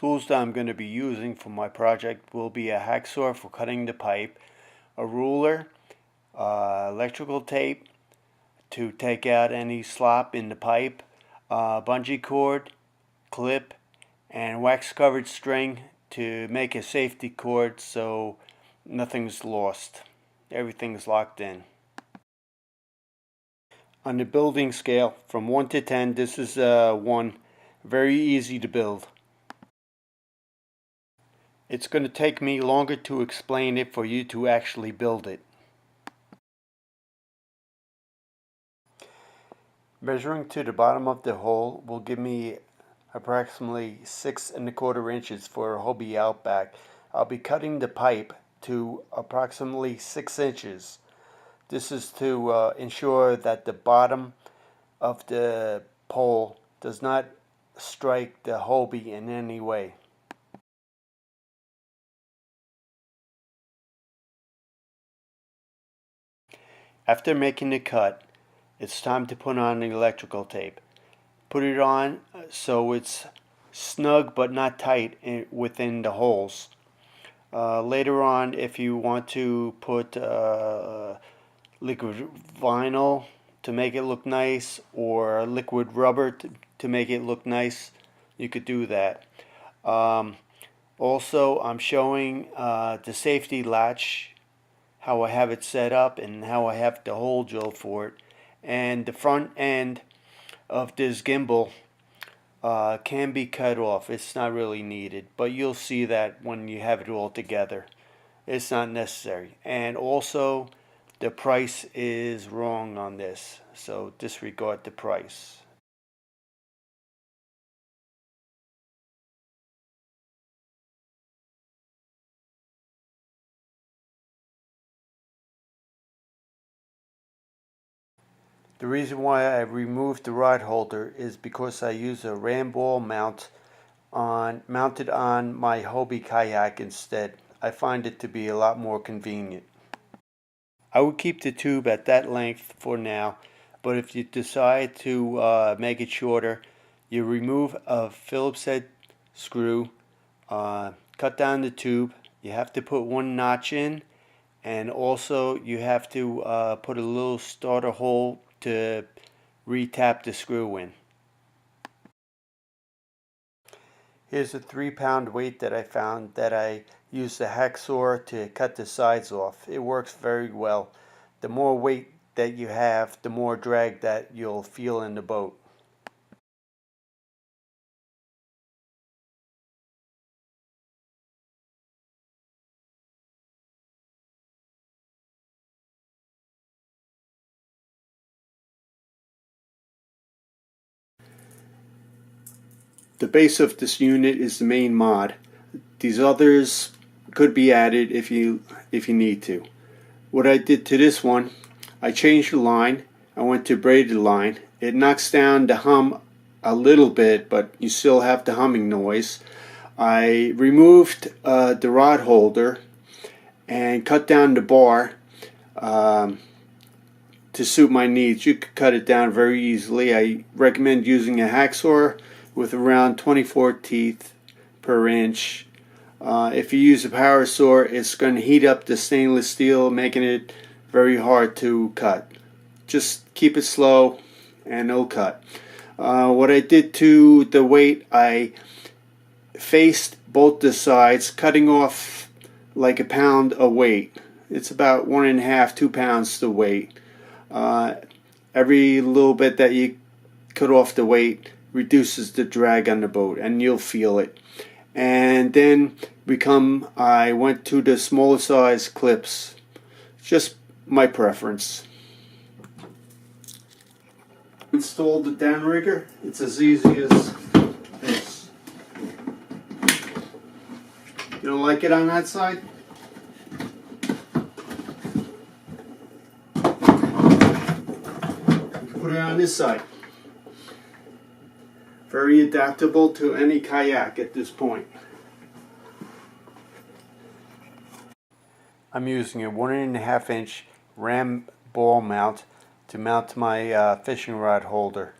tools that I'm going to be using for my project will be a hacksaw for cutting the pipe, a ruler, electrical tape to take out any slop in the pipe, bungee cord, clip, and wax covered string to make a safety cord so nothing's lost. Everything's locked in. On the building scale from 1 to 10, this is 1. Very easy to build. It's going to take me longer to explain it for you to actually build it. Measuring to the bottom of the hole will give me approximately 6 1/4 inches for a Hobie Outback. I'll be cutting the pipe to approximately 6 inches. This is to ensure that the bottom of the pole does not strike the Hobie in any way. After making the cut, it's time to put on the electrical tape. Put it on so it's snug but not tight within the holes. Later on, if you want to put liquid vinyl to make it look nice, or liquid rubber to make it look nice, you could do that. Also, I'm showing the safety latch, how I have it set up and how I have the hole drilled for it. And the front end of this gimbal can be cut off. It's not really needed, but you'll see that when you have it all together. It's not necessary. And also, the price is wrong on this, so disregard the price. The reason why I removed the rod holder is because I use a ram ball mounted on my Hobie Kayak instead. I find it to be a lot more convenient. I would keep the tube at that length for now, but if you decide to make it shorter, you remove a Phillips head screw, cut down the tube. You have to put one notch in, and also you have to put a little starter hole to re-tap the screw in. Here's a 3-pound weight that I found that I used a hacksaw to cut the sides off. It works very well. The more weight that you have, the more drag that you'll feel in the boat. The base of this unit is the main mod. These others could be added if you need to. What I did to this one, I changed the line. I went to braided line. It knocks down the hum a little bit, but you still have the humming noise. I removed the rod holder and cut down the bar to suit my needs. You could cut it down very easily. I recommend using a hacksaw with around 24 teeth per inch. If you use a power saw, it's going to heat up the stainless steel, making it very hard to cut. Just keep it slow and it'll cut. What I did to the weight, I faced both the sides, cutting off like a pound of weight. It's about 1.5 to 2 pounds to weight. Every little bit that you cut off the weight reduces the drag on the boat, and you'll feel it. And then I went to the smaller size clips. Just my preference. Install the Downrigger. It's as easy as this. You don't like it on that side? Put it on this side. Very adaptable to any kayak at this point. I'm using a 1.5 inch ram ball mount to mount my fishing rod holder.